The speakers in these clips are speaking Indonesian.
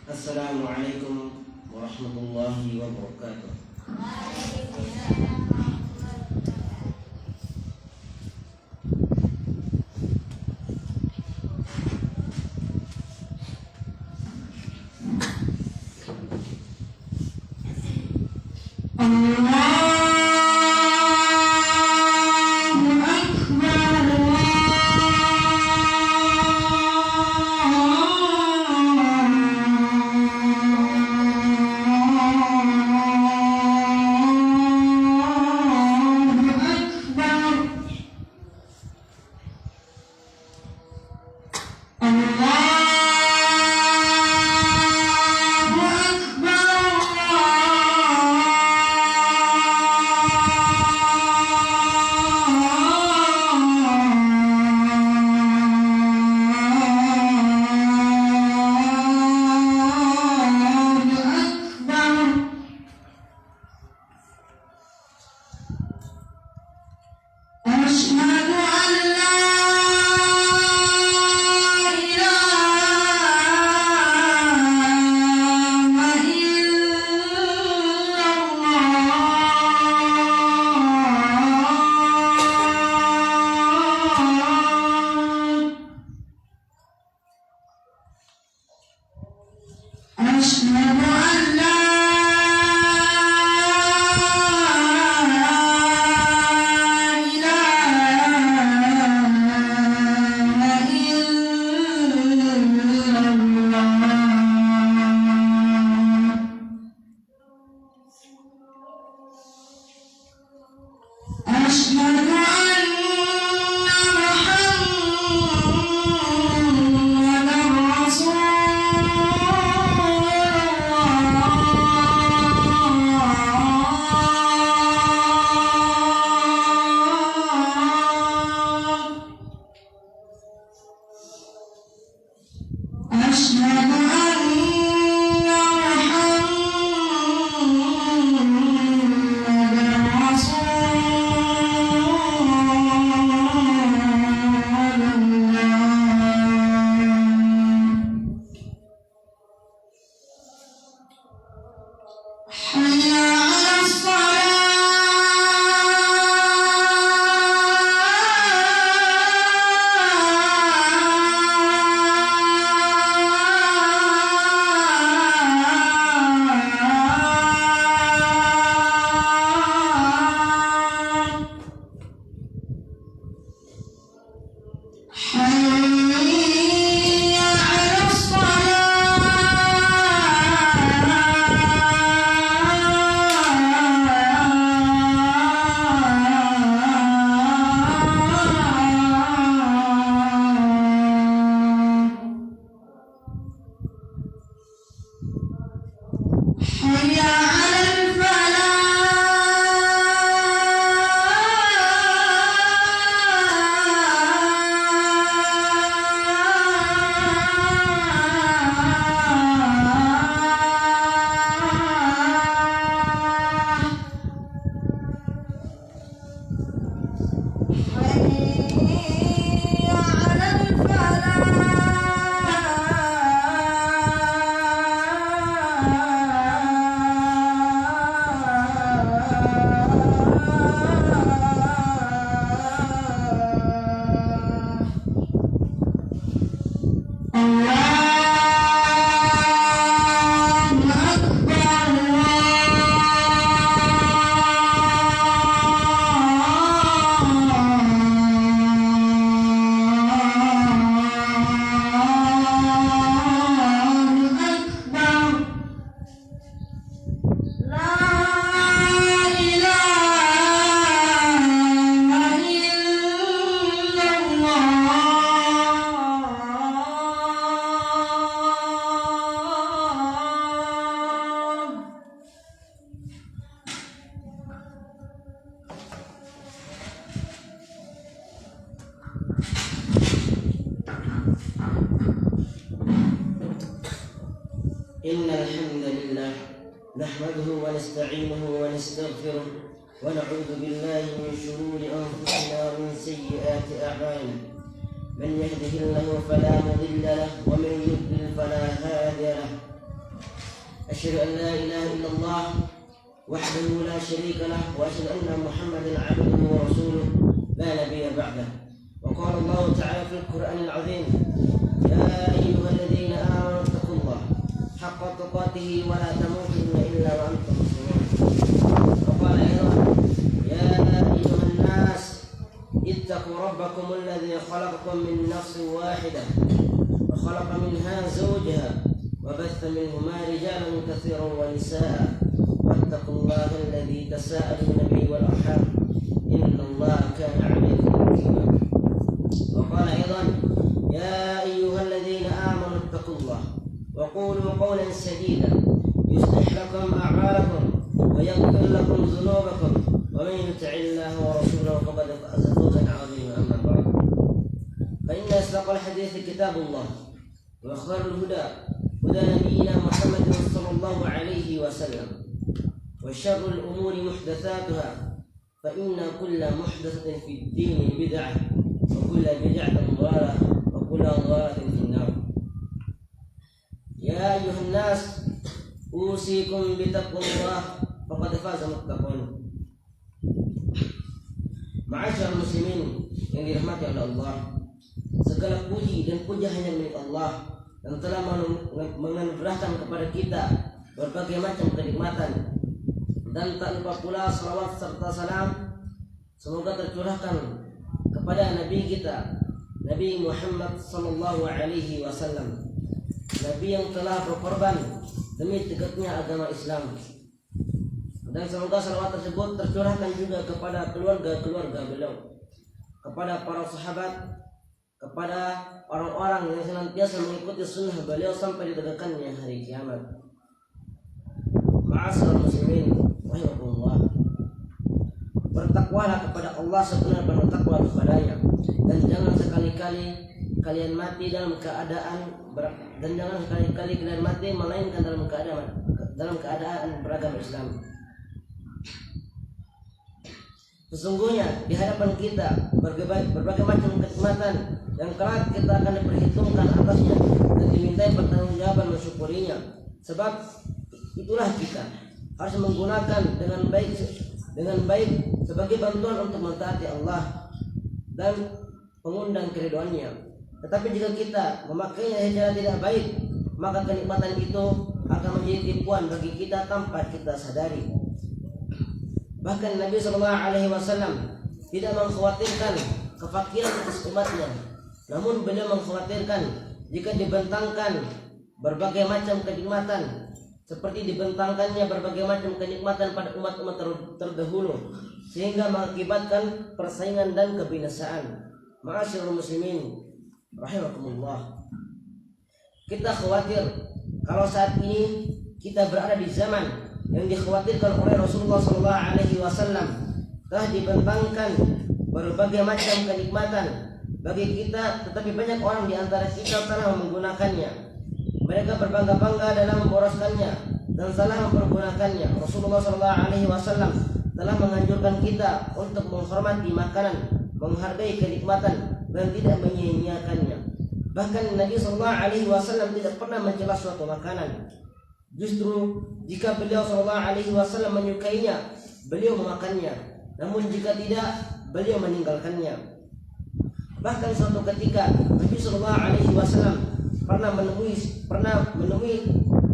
Assalamualaikum warahmatullahi wabarakatuh. Innal hamdalillah nahmaduhu wa nasta'inuhu wa nastaghfiruh wa na'udzu billahi min shururi anfusina wa min sayyiati a'malina. Man yahdihillahu fala mudilla lahu wa man yudlil fala hadiya lahu. أشهد أن لا إله إلا الله وحده لا شريك له وأشهد أن محمدا عبده ورسوله لا نبي بعده. وقال الله تعالى في القرآن العظيم: يا أيها الذين آمنوا اتقوا الله حق تقاته ولا تموتن إلا وأنتم مسلمون. وقال أيضا: يا أيها الناس اتقوا ربكم الذي خلقكم من نفس واحدة وخلق منها زوجها وبث منهما رجالا كثيرا ونساء واتقوا الله الذي تساءلون به والأرحام إن الله كان عليكم رقيبا. وقال أيضا: يا أيها الذين آمنوا اتقوا الله وقولوا قولا سديدا يصلح لكم أعمالكم ويغفر لكم ذنوبكم ومن يطع الله ورسوله فقد فاز فوزا عظيما. أما بعد، فإن أصدق الحديث كتاب الله وخير الهدى هدى نبينا محمد صلى الله عليه وسلم وشر الأمور محدثاتها فإن كل محدثة في الدين بدعة وكل بدعة ضلالة وكل ضلالة في النار. يا أيها الناس أوصيكم بتقوى الله فقد فاز المتقون. Ma'asyiral muslimin yang dirahmati oleh Allah, segala puji dan puja hanya milik Allah yang telah menganugerahkan kepada kita berbagai macam kenikmatan, dan tak lupa pula salawat serta salam semoga tercurahkan kepada Nabi kita, Nabi Muhammad sallallahu alaihi wasallam, Nabi yang telah berkorban demi tegaknya agama Islam. Dan semoga salawat tersebut tercurahkan juga kepada keluarga-keluarga beliau, kepada para sahabat, kepada orang-orang yang senantiasa mengikuti sunnah beliau sampai ditegakkannya hari kiamat. Ma'asyiral muslimin rahimakumullah, bertakwalah kepada Allah sebenar-benar takwa kepadanya, dan jangan sekali-kali kalian mati dalam keadaan melainkan dalam keadaan beragama Islam. Sesungguhnya di hadapan kita berbagai macam kenikmatan yang kelak kita akan diperhitungkan atasnya dan dimintai pertanggungjawaban mensyukurinya. Sebab itulah kita harus menggunakan dengan baik sebagai bantuan untuk mentaati Allah dan mengundang keridhoannya. Tetapi jika kita memakainya secara tidak baik, maka kenikmatan itu akan menjadi tipuan bagi kita tanpa kita sadari. Bahkan Nabi SAW tidak mengkhawatirkan kefakiran atas umatnya, namun beliau mengkhawatirkan jika dibentangkan berbagai macam kenikmatan seperti dibentangkannya berbagai macam kenikmatan pada umat-umat terdahulu, sehingga mengakibatkan persaingan dan kebinasaan. Ma'asyiral muslimin rahimakumullah, kita khawatir kalau saat ini kita berada di zaman yang dikhawatirkan oleh Rasulullah SAW, telah dibentangkan berbagai macam kenikmatan bagi kita, tetapi banyak orang di antara kita telah menggunakannya. Mereka berbangga-bangga dalam memboroskannya dan salah mempergunakannya. Rasulullah SAW telah menganjurkan kita untuk menghormati makanan, menghargai kenikmatan dan tidak menyia-nyiakannya. Bahkan Nabi SAW tidak pernah mencela suatu makanan. Justru jika beliau SAW menyukainya, beliau memakannya. Namun jika tidak, beliau meninggalkannya. Bahkan suatu ketika Nabi SAW pernah menemui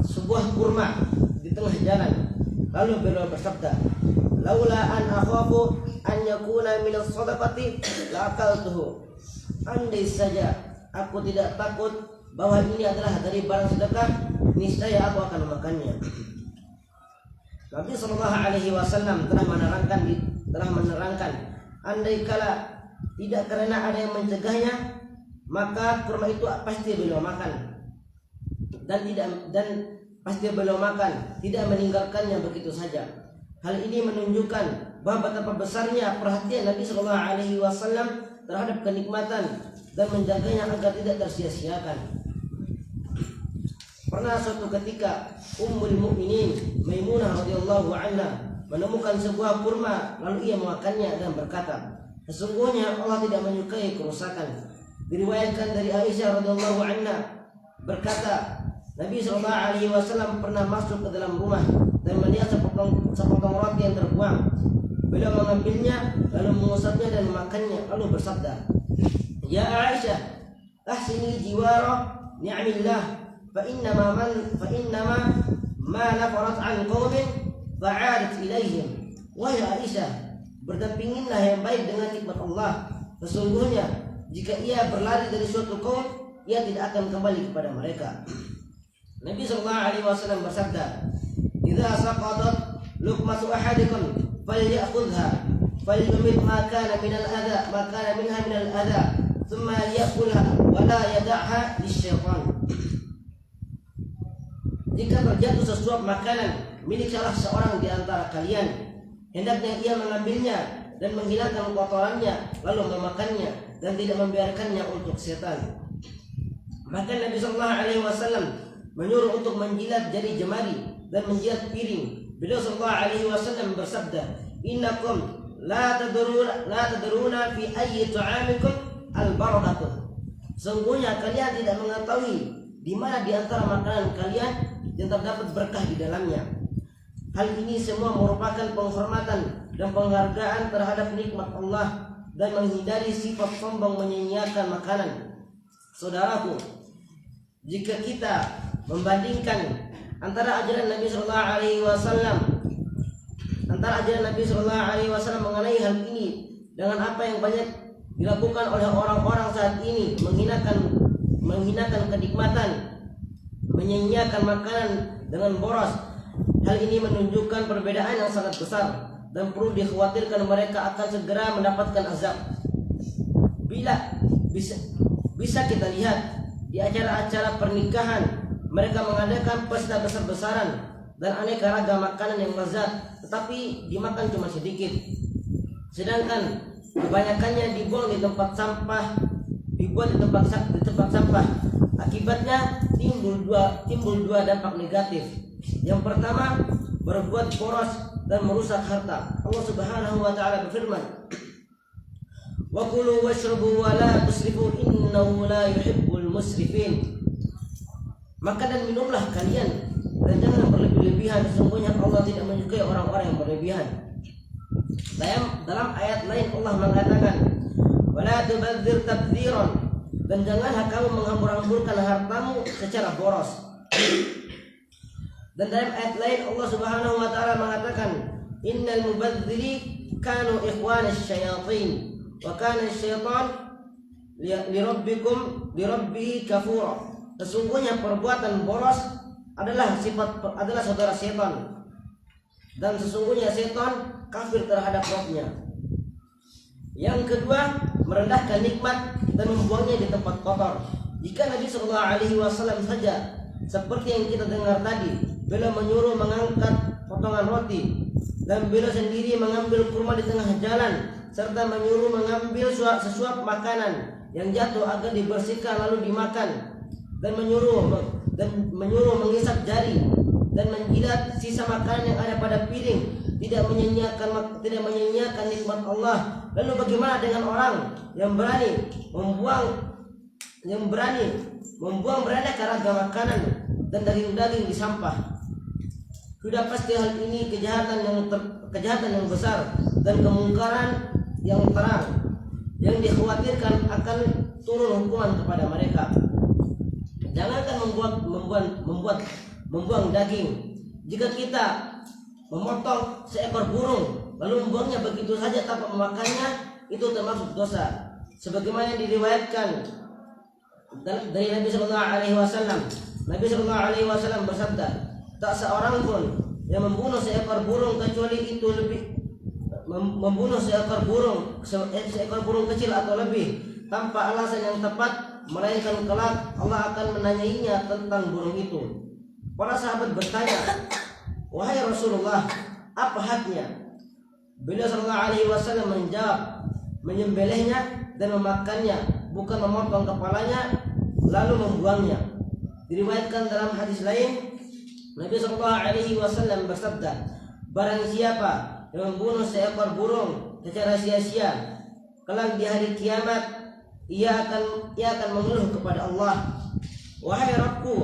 sebuah kurma di tengah jalan. Lalu beliau bersabda, "Laula an akhafu an yakuna min as-sadaqati la akaltuhu." Andai saja aku tidak takut bahwa ini adalah dari barang sedekah, niscaya aku akan memakannya. Nabi SAW telah menerangkan, andai kala tidak karena ada yang mencegahnya, maka kurma itu pasti beliau makan, dan pasti beliau makan, tidak meninggalkannya begitu saja. Hal ini menunjukkan bahwa betapa besarnya perhatian Nabi SAW terhadap kenikmatan dan menjaganya agar tidak tersia-siakan. Pernah suatu ketika Ummul Mukminin Maimunah radhiyallahu anha menemukan sebuah kurma, lalu ia memakannya dan berkata, sesungguhnya Allah tidak menyukai kerusakan. Diriwayatkan dari Aisyah radhiyallahu anha berkata, Nabi SAW pernah masuk ke dalam rumah dan melihat sepotong roti yang terbuang. Beliau mengambilnya, lalu mengusapnya dan memakannya, lalu bersabda, "Ya Aisyah, ahsini jiwara ni'amillah, fa innama ma nafarat an qaumin fa'adat ilaihim." Wahai Aisyah, berdampinginlah yang baik dengan nikmat Allah. Sesungguhnya jika ia berlari dari suatu kaum, ia tidak akan kembali kepada mereka. Nabi SAW bersabda, "Idza saqatat luqmatu ahadikum falya'khudha falyumit ma kana minha min al-adha thumma ya'kulha wa la yad'ha lisyaitan." Jika terjatuh sesuap makanan milik salah seorang di antara kalian, hendaknya ia mengambilnya dan menghilangkan kotorannya, lalu memakannya dan tidak membiarkannya untuk setan. Maka Nabi SAW menyuruh untuk menjilat jari jemari dan menjilat piring. Beliau SAW bersabda, "Innakum la tadruna fi ayyi ta'amikum al-barakatuh." Sungguhnya kalian tidak mengetahui di mana di antara makanan kalian yang terdapat berkah di dalamnya. Hal ini semua merupakan penghormatan dan penghargaan terhadap nikmat Allah dan menghindari sifat sombong menyia-nyiakan makanan. Saudaraku, jika kita membandingkan antara ajaran Nabi SAW mengenai hal ini dengan apa yang banyak dilakukan oleh orang-orang saat ini, menghinakan kenikmatan, menyia-nyiakan makanan dengan boros, hal ini menunjukkan perbedaan yang sangat besar dan perlu dikhawatirkan mereka akan segera mendapatkan azab. Bisa kita lihat di acara-acara pernikahan, mereka mengadakan pesta besar-besaran dan aneka ragam makanan yang lezat, tetapi dimakan cuma sedikit. Sedangkan kebanyakannya dibuang di tempat sampah, dibuat di tempat sampah. Akibatnya timbul dua dampak negatif. Yang pertama, berbuat boros dan merusak harta. Allah Subhanahu wa taala berfirman, "Wa kulu washrabu wa la tusrifu innahu la yuhibbul musrifin." Makan dan minumlah kalian dan jangan berlebih-lebihan, sesungguhnya Allah tidak menyukai orang-orang yang berlebihan. Dalam ayat lain Allah mengatakan, "Wala tubadzir tabdziran," dan janganlah kamu menghambur-hamburkan hartamu secara boros. Dan dalam ayat lain Allah Subhanahu wa taala mengatakan, "Innal mubadziri kanu ikhwanas syayatin wa kana asy-syaitan lirabbihi kafura." Sesungguhnya perbuatan boros adalah saudara setan, dan sesungguhnya setan kafir terhadap Rabb-nya. Yang kedua, merendahkan nikmat dan membuangnya di tempat kotor. Jika Nabi SAW saja seperti yang kita dengar tadi, beliau menyuruh mengangkat potongan roti, dan beliau sendiri mengambil kurma di tengah jalan, serta menyuruh mengambil sesuap makanan yang jatuh agar dibersihkan lalu dimakan, dan menyuruh mengisap jari dan menjilat sisa makanan yang ada pada piring, tidak menyia-nyiakan nikmat Allah. Lalu bagaimana dengan orang yang berani membuang beraneka ragam makanan dan daging-daging di sampah? Sudah pasti hal ini kejahatan yang besar dan kemungkaran yang terang, yang dikhawatirkan akan turun hukuman kepada mereka. Jangankan membuang daging. Jika kita memotong seekor burung lalu membuangnya begitu saja tanpa memakannya, itu termasuk dosa. Sebagaimana yang diriwayatkan dari Nabi SAW. Nabi SAW bersabda, "Tak seorang pun yang membunuh seekor burung kecuali itu seekor burung kecil atau lebih tanpa alasan yang tepat, melainkan kelak Allah akan menanyainya tentang burung itu." Para sahabat bertanya, "Wahai Rasulullah, apa haknya?" Beliau SAW menjawab, "Menyembelihnya dan memakannya, bukan memotong kepalanya lalu membuangnya." Diriwayatkan dalam hadis lain, Nabi SAW bersabda, "Barang siapa yang membunuh seekor burung secara sia-sia, kelak di hari kiamat ia akan mengeluh kepada Allah, 'Wahai Rabbku,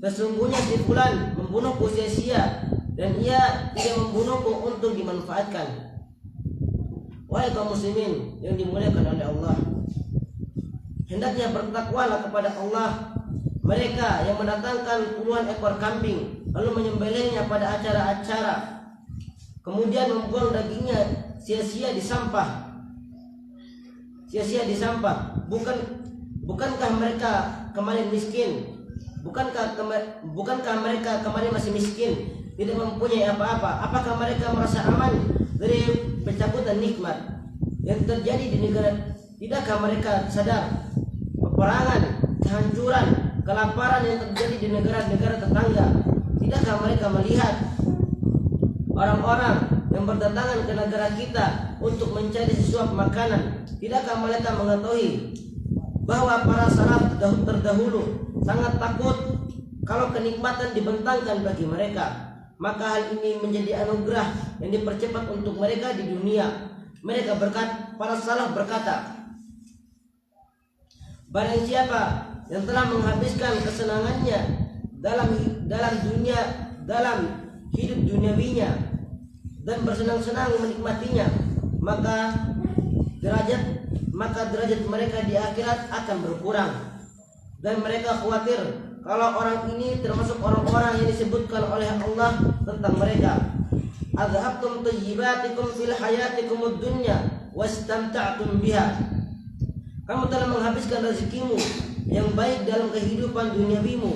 sesungguhnya si fulan membunuhku sia-sia dan ia tidak membunuhku untuk dimanfaatkan. Wahai kaum muslimin yang dimuliakan oleh Allah, hendaknya bertakwalah kepada Allah mereka yang mendatangkan puluhan ekor kambing lalu menyembelihnya pada acara-acara, kemudian membuang dagingnya sia-sia di sampah. Bukankah mereka kemarin miskin? Bukankah mereka kemarin masih miskin, tidak mempunyai apa-apa? Apakah mereka merasa aman dari pencabutan nikmat yang terjadi di negara? Tidakkah mereka sadar peperangan, kehancuran, kelaparan yang terjadi di negara-negara tetangga? Tidakkah mereka melihat orang-orang yang berdatangan ke negara kita untuk mencari sesuap makanan? Tidakkah mereka mengetahui bahwa para salaf terdahulu sangat takut kalau kenikmatan dibentangkan bagi mereka? Maka hal ini menjadi anugerah yang dipercepat untuk mereka di dunia. Para salaf berkata, barang siapa yang telah menghabiskan kesenangannya dalam hidup duniawinya dan bersenang-senang menikmatinya, maka derajat mereka di akhirat akan berkurang. Dan mereka khawatir kalau orang ini termasuk orang-orang yang disebutkan oleh Allah tentang mereka, adhabtum tayyibatikum fil hayatikum ad-dunya wastamta'tum biha. Kamu telah menghabiskan rezekimu yang baik dalam kehidupan duniawimu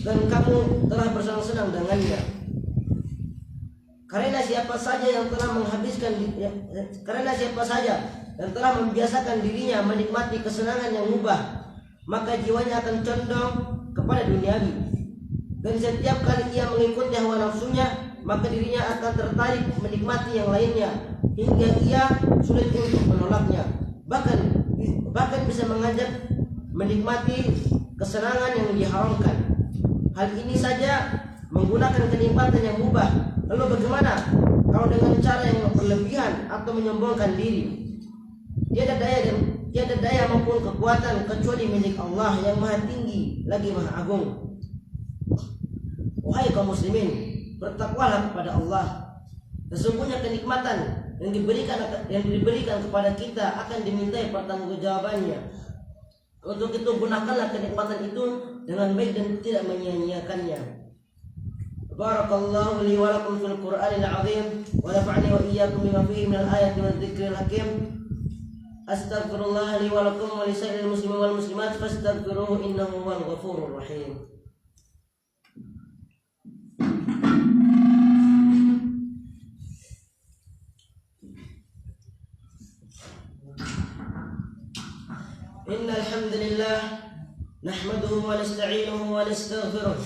dan kamu telah bersenang-senang dengannya. Karena siapa saja yang telah membiasakan dirinya menikmati kesenangan yang mubah, maka jiwanya akan condong kepada duniawi. Dan setiap kali ia mengikuti hawa nafsunya, maka dirinya akan tertarik menikmati yang lainnya hingga ia sulit untuk menolaknya. Bahkan bisa mengajak menikmati kesenangan yang diharamkan. Hal ini saja menggunakan kenikmatan yang mubah. Lalu bagaimana kalau dengan cara yang berlebihan atau menyombongkan diri? Tiada daya maupun kekuatan kecuali milik Allah yang maha tinggi lagi maha agung. Wahai kaum muslimin, bertakwalah kepada Allah. Sesungguhnya kenikmatan yang diberikan kepada kita akan dimintai pertanggungjawabannya. Untuk itu gunakanlah kenikmatan itu dengan baik dan tidak menyia-nyiakannya. Barakallahu li wa lakum fil Qur'anil 'azim wa nafa'ani wa iyyakum bima fihi minal ayati wadh dhikril hakim. Astaghfirullah li wa lakum wa li sa'iril muslimin wal muslimat fastaghfiruhu innahu huwal ghafurur rahim. Innal hamdalillah nahmaduhu wa nasta'inuhu wa nastaghfiruh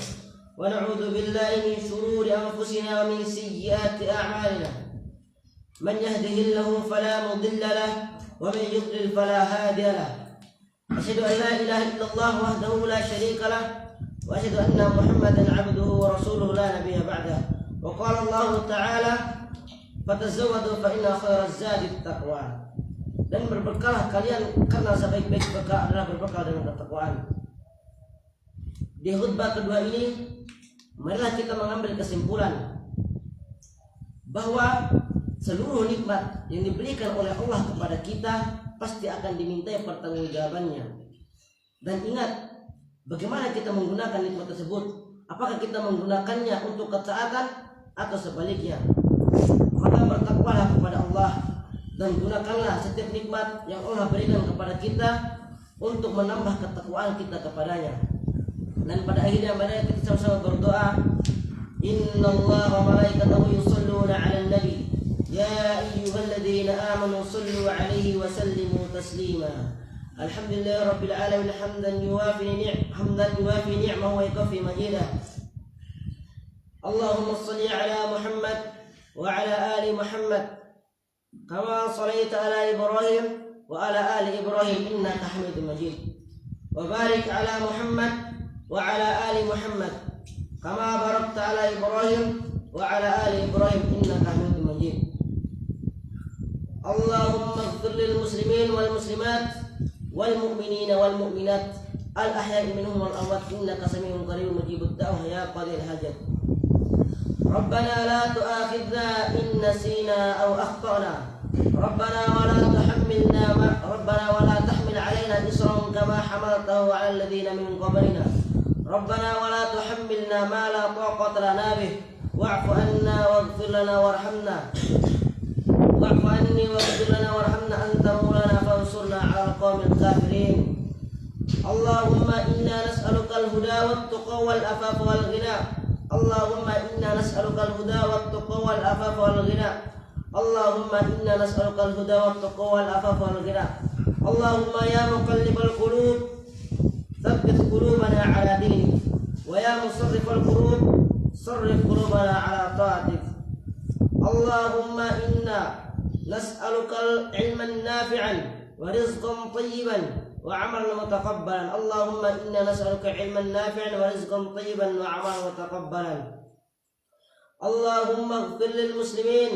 wa na'udzu billahi min shururi anfusina wa min sayyiati a'malina. Man yahdihillahu fala mudilla lahu wa man yudlil fala hadiya lahu. Asyhadu an la ilaha illallah wahdahu la syarika lahu wa asyhadu anna Muhammadan 'abduhu wa rasuluhu la nabiyya ba'dahu. Wa qala Allah ta'ala fatazawwadu fa inna khairaz zadi at-taqwa. Dan berbekallah kalian karena sebaik-baik bekal adalah berbekal dengan ketakwaan. Di khutbah kedua ini, marilah kita mengambil kesimpulan bahwa seluruh nikmat yang diberikan oleh Allah kepada kita pasti akan dimintai pertanggungjawabannya. Dan ingat, bagaimana kita menggunakan nikmat tersebut? Apakah kita menggunakannya untuk ketaatan atau sebaliknya? Maka bertakwalah kepada Allah dan gunakanlah setiap nikmat yang Allah berikan kepada kita untuk menambah ketakwaan kita kepadanya. Dan pada akhirnya mari kita sama-sama berdoa. Innallaha wa malaikatahu yusholluna 'alan nabi ya ayyuhalladzina amanu shallu 'alaihi wa sallimu taslima. Alhamdulillahirabbil alamin hamdan yuwafi ni'mahu wa yakfi majidah. Allahumma shalli 'ala Muhammad wa 'ala ali Muhammad kama shalaita ala Ibrahim wa ala ali Ibrahim innaka Hamidum Majid. Wa barik ala Muhammad wa ala ali Muhammad kama barakta ala Ibrahim wa ala ali Ibrahim innaka Hamidum Majid. Allahumma ighfir lil muslimin wal muslimat wal mu'minina wal mu'minat الأحياء منهم والأموات إنك سميع قريب مجيب الدعوة يا قاضي الحاجات. ربنا لا تؤاخذنا إن نسينا أو أخطأنا ربنا ولا تحمل علينا إصرا كما حملته على الذين من قبلنا ربنا ولا تحملنا ما لا طاقة لنا به واعف عنا واغفر لنا وارحمنا أنت مولانا فانصرنا على القوم الكافرين. اللهم إنا نسألك الهدى والتقى والعفاف والغنى اللهم إنا نسألك الهدى والتقى والعفاف والغنى اللهم إنا نسألك الهدى والتقى والعفاف والغنى. اللهم يا مقلب القلوب ثبت قلوبنا على دينك ويا مصرف القلوب صرف قلوبنا على طاعتك. اللهم إنا نسألك علما نافعا ورزقا طيبا وعملا متقبلا. اللهم إنا نسألك علما نافعا ورزقا طيبا وعملا متقبلا. اللهم اغفر للمسلمين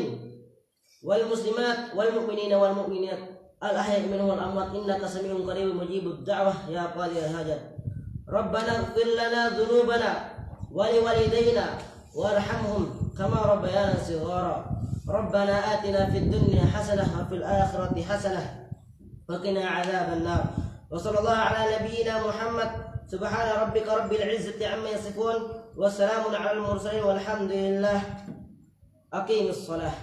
والمسلمات والمؤمنين والمؤمنات الأحياء منهم والأموات إنك سميع قريب مجيب الدعوة يا قاضي الحاجات. ربنا اغفر لنا ذنوبنا ولوالدينا وارحمهم كما ربيانا صغارا. ربنا آتنا في الدنيا حسنة وفي الآخرة حسنة وقنا عذاب النار. وصلى الله على نبينا محمد. سبحان ربك رب العزة عما يصفون والسلام على المرسلين والحمد لله. أقيم الصلاة.